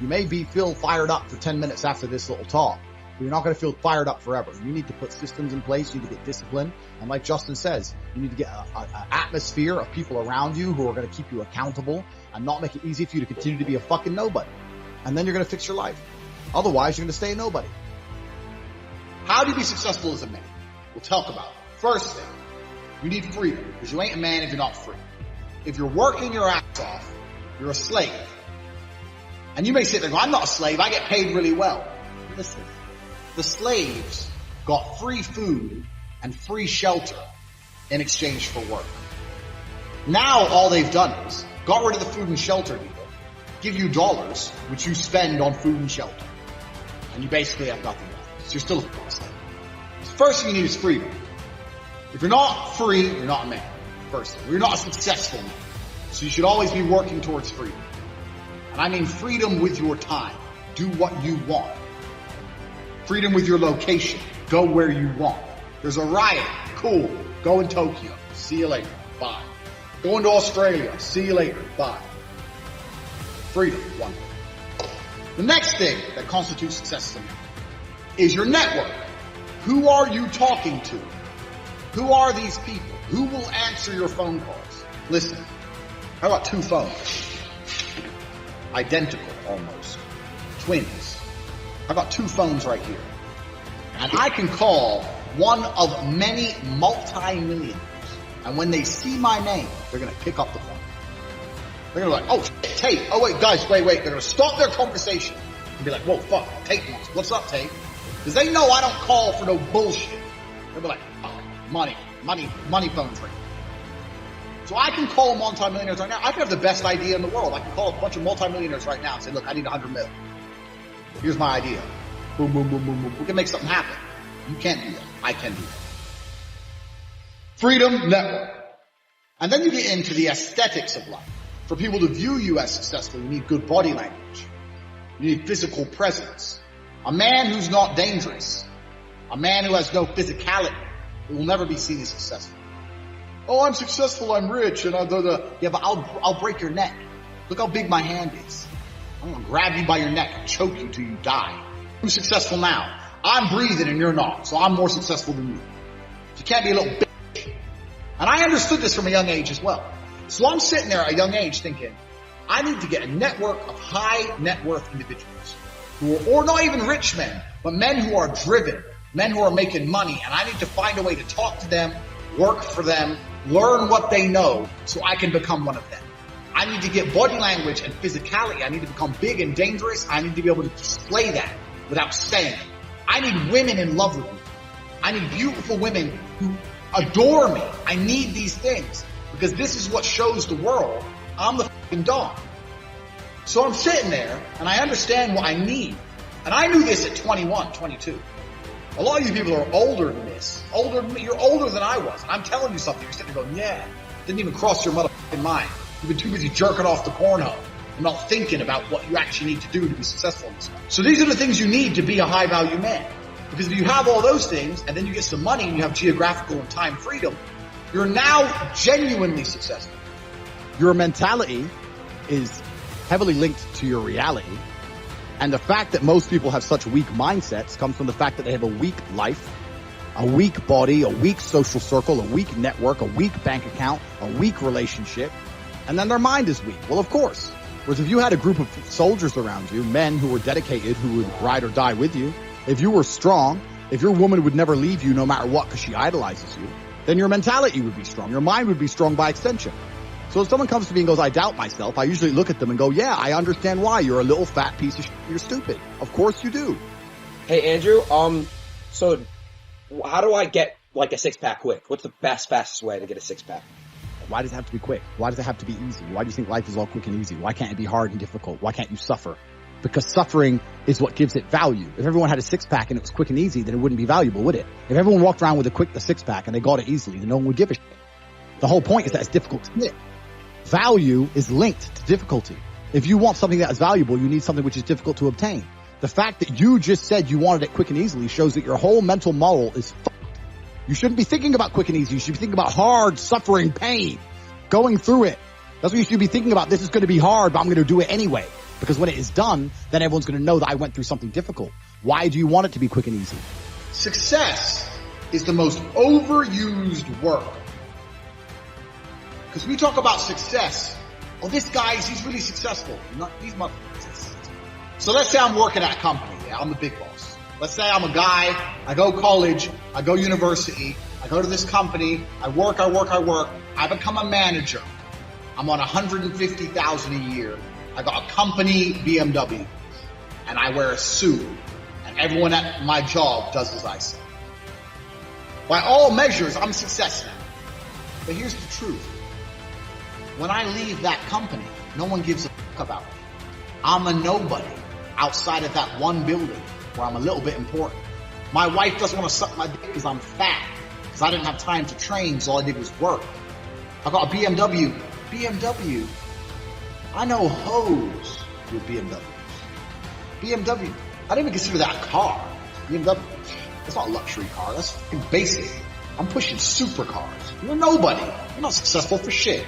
You may feel fired up for 10 minutes after this little talk, but you're not going to feel fired up forever. You need to put systems in place. You need to get discipline. And like Justin says, you need to get an atmosphere of people around you who are going to keep you accountable and not make it easy for you to continue to be a fucking nobody. And then you're going to fix your life. Otherwise, you're going to stay a nobody. How do you be successful as a man? We'll talk about it. First thing, you need freedom, because you ain't a man if you're not free. If you're working your ass off, you're a slave. And you may sit there and go, I'm not a slave, I get paid really well. Listen, the slaves got free food and free shelter in exchange for work. Now all they've done is got rid of the food and shelter deal, give you dollars, which you spend on food and shelter. And you basically have nothing left. So you're still a slave. The first thing you need is freedom. If you're not free, you're not a man. First thing, you're not a successful man. So you should always be working towards freedom. And I mean freedom with your time. Do what you want. Freedom with your location. Go where you want. There's a riot. Cool. Go in Tokyo. See you later. Bye. Going to Australia. See you later. Bye. Freedom. One. The next thing that constitutes success as a man is your network. Who are you talking to? Who are these people? Who will answer your phone calls? Listen, I got 2 phones. Identical, almost. Twins. I got 2 phones right here. And I can call one of many multi-millionaires. And when they see my name, they're going to pick up the phone. They're going to be like, oh, Tate. Oh, wait, guys, wait. They're going to stop their conversation and be like, whoa, fuck, Tate wants. What's up, Tate? Because they know I don't call for no bullshit. They'll be like, oh, money phones right now. So I can call multi-millionaires right now. I can have the best idea in the world. I can call a bunch of multi-millionaires right now and say, look, I need 100 mil. Here's my idea. Boom, boom, boom, boom, boom. We can make something happen. You can't do that. I can do that. Freedom network. And then you get into the aesthetics of life. For people to view you as successful, you need good body language. You need physical presence. A man who's not dangerous, a man who has no physicality, will never be seen as successful. Oh, I'm successful, I'm rich, and yeah, but I'll break your neck. Look how big my hand is. I'm gonna grab you by your neck and choke you till you die. Who's successful now? I'm breathing and you're not, so I'm more successful than you. You can't be a little bitch. And I understood this from a young age as well. So I'm sitting there at a young age thinking, I need to get a network of high net worth individuals who are, or not even rich men, but men who are driven, men who are making money, and I need to find a way to talk to them, work for them, learn what they know so I can become one of them. I need to get body language and physicality. I need to become big and dangerous. I need to be able to display that without saying it. I need women in love with me. I need beautiful women who adore me. I need these things because this is what shows the world I'm the fucking dog. So I'm sitting there and I understand what I need. And I knew this at 21, 22. A lot of you people are older than this. Older than me. You're older than I was. And I'm telling you something. You're sitting there going, yeah. Didn't even cross your motherfucking mind. You've been too busy jerking off the corn hub and not thinking about what you actually need to do to be successful in this life. So these are the things you need to be a high value man. Because if you have all those things and then you get some money and you have geographical and time freedom, you're now genuinely successful. Your mentality is heavily linked to your reality. And the fact that most people have such weak mindsets comes from the fact that they have a weak life, a weak body, a weak social circle, a weak network, a weak bank account, a weak relationship, and then their mind is weak. Well, of course. Whereas if you had a group of soldiers around you, men who were dedicated, who would ride or die with you, if you were strong, if your woman would never leave you no matter what because she idolizes you, then your mentality would be strong. Your mind would be strong by extension. So if someone comes to me and goes, I doubt myself, I usually look at them and go, yeah, I understand why. You're a little fat piece of shit. You're stupid. Of course you do. Hey, Andrew, so how do I get like a 6-pack quick? What's the fastest way to get a 6-pack? Why does it have to be quick? Why does it have to be easy? Why do you think life is all quick and easy? Why can't it be hard and difficult? Why can't you suffer? Because suffering is what gives it value. If everyone had a 6-pack and it was quick and easy, then it wouldn't be valuable, would it? If everyone walked around with a 6-pack and they got it easily, then no one would give a shit. The whole point is that it's difficult to get. Value is linked to difficulty. If you want something that is valuable, you need something which is difficult to obtain. The fact that you just said you wanted it quick and easily shows that your whole mental model is fucked. You shouldn't be thinking about quick and easy. You should be thinking about hard, suffering, pain, going through it. That's what you should be thinking about. This is going to be hard, but I'm going to do it anyway. Because when it is done, then everyone's going to know that I went through something difficult. Why do you want it to be quick and easy? Success is the most overused word. Because we talk about success. Oh, this guy, he's really successful. These motherfuckers. So let's say I'm working at a company. Yeah, I'm the big boss. Let's say I'm a guy. I go college. I go university. I go to this company. I work. I become a manager. I'm on $150,000 a year. I got a company BMW. And I wear a suit. And everyone at my job does as I say. By all measures, I'm a success now. But here's the truth. When I leave that company, no one gives a fuck about me. I'm a nobody outside of that one building where I'm a little bit important. My wife doesn't want to suck my dick because I'm fat. Because I didn't have time to train, so all I did was work. I got a BMW. BMW. I know hoes with BMWs. BMW. I don't even consider that a car. BMW. That's not a luxury car. That's fucking basic. I'm pushing supercars. You're nobody. You're not successful for shit.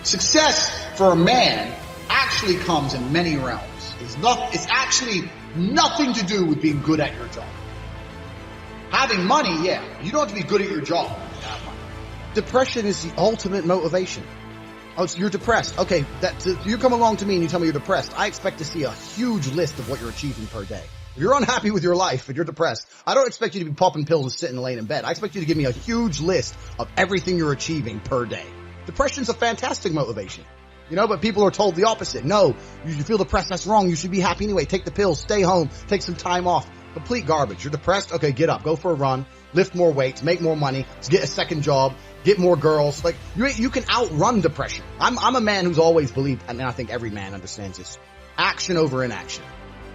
Success for a man actually comes in many realms. It's actually nothing to do with being good at your job. Having money, yeah. You don't have to be good at your job to have money. Depression is the ultimate motivation. Oh, so you're depressed. Okay, so you come along to me and you tell me you're depressed. I expect to see a huge list of what you're achieving per day. If you're unhappy with your life and you're depressed, I don't expect you to be popping pills and sitting laying in bed. I expect you to give me a huge list of everything you're achieving per day. Depression's a fantastic motivation. But people are told the opposite. No, you feel depressed, that's wrong. You should be happy anyway. Take the pills, stay home, take some time off. Complete garbage. You're depressed? Okay, get up, go for a run, lift more weights, make more money, get a second job, get more girls. Like, you can outrun depression. I'm a man who's always believed, and I think every man understands this, action over inaction.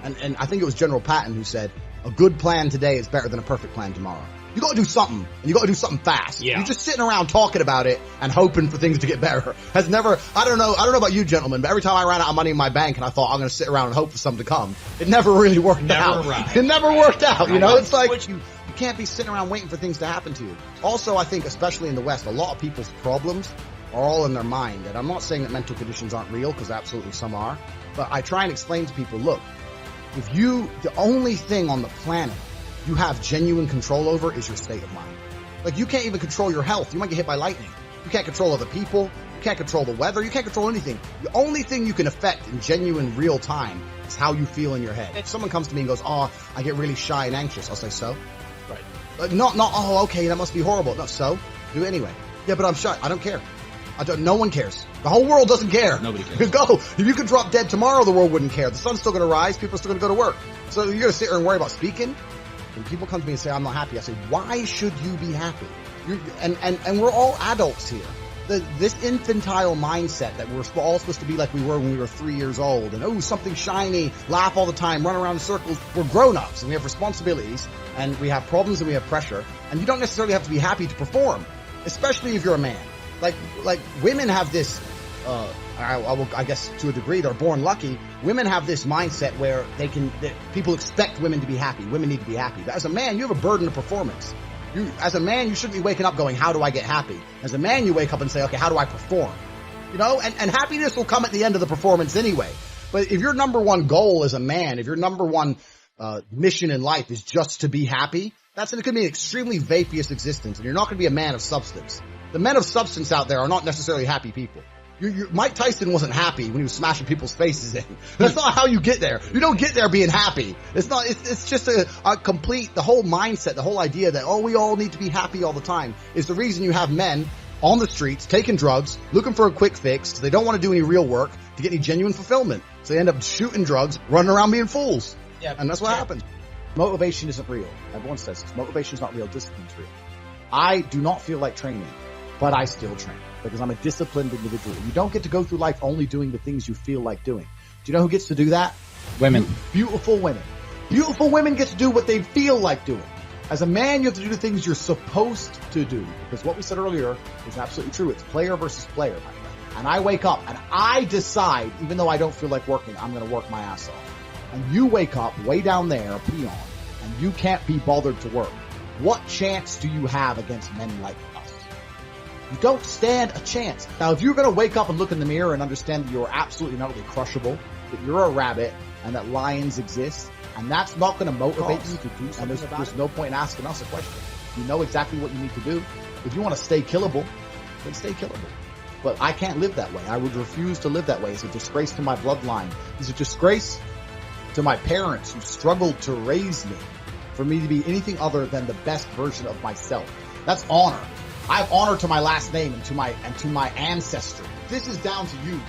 And I think it was General Patton who said, a good plan today is better than a perfect plan tomorrow. You gotta do something, and you gotta do something fast. Yeah. You're just sitting around talking about it and hoping for things to get better. Has never, I don't know about you gentlemen, but every time I ran out of money in my bank and I thought I'm gonna sit around and hope for something to come, it never really worked out. Right. It never worked out, it's like you can't be sitting around waiting for things to happen to you. Also, I think, especially in the West, a lot of people's problems are all in their mind. And I'm not saying that mental conditions aren't real, because absolutely some are, but I try and explain to people, look, the only thing on the planet you have genuine control over is your state of mind. Like, you can't even control your health. You might get hit by lightning. You can't control other people. You can't control the weather. You can't control anything. The only thing you can affect in genuine real time is how you feel in your head. If someone comes to me and goes, oh, I get really shy and anxious, I'll say, so? Right. Not, oh, okay, that must be horrible. No, so? Do it anyway. Yeah, but I'm shy. I don't care. No one cares. The whole world doesn't care. Nobody cares. Go. If you could drop dead tomorrow, the world wouldn't care. The sun's still going to rise. People are still going to go to work. So you're going to sit here and worry about speaking? When people come to me and say, I'm not happy, I say, why should you be happy? And we're all adults here. This infantile mindset that we're all supposed to be like we were when we were 3 years old, and something shiny, laugh all the time, run around in circles. We're grown-ups and we have responsibilities and we have problems and we have pressure, and you don't necessarily have to be happy to perform, especially if you're a man. Like women have this, I guess to a degree, they're born lucky. Women have this mindset where people expect women to be happy. Women need to be happy. But as a man, you have a burden of performance. As a man, you shouldn't be waking up going, how do I get happy? As a man, you wake up and say, okay, how do I perform? And happiness will come at the end of the performance anyway. But if your number one goal as a man, if your number one mission in life is just to be happy, it's going to be an extremely vaporous existence, and you're not going to be a man of substance. The men of substance out there are not necessarily happy people. Mike Tyson wasn't happy when he was smashing people's faces in. That's not how you get there. You don't get there being happy. It's just a complete, the whole mindset, the whole idea that, we all need to be happy all the time is the reason you have men on the streets taking drugs, looking for a quick fix, because they don't want to do any real work to get any genuine fulfillment. So they end up shooting drugs, running around being fools. Yeah. And that's what happens. Motivation isn't real. Everyone says this. Motivation is not real. Discipline is real. I do not feel like training, but I still train because I'm a disciplined individual. You don't get to go through life only doing the things you feel like doing. Do you know who gets to do that? Women. Beautiful women. Beautiful women get to do what they feel like doing. As a man, you have to do the things you're supposed to do, because what we said earlier is absolutely true. It's player versus player, my friend. And I wake up and I decide, even though I don't feel like working, I'm going to work my ass off. And you wake up way down there, peon, and you can't be bothered to work. What chance do you have against men like us? You don't stand a chance. Now, if you're going to wake up and look in the mirror and understand that you're absolutely not really crushable, that you're a rabbit and that lions exist, and that's not going to motivate you to do something about it. There's no point in asking us a question. You know exactly what you need to do. If you want to stay killable, then stay killable. But I can't live that way. I would refuse to live that way. It's a disgrace to my bloodline. It's a disgrace to my parents who struggled to raise me for me to be anything other than the best version of myself. That's honor. I have honor to my last name and to my ancestry. This is down to you.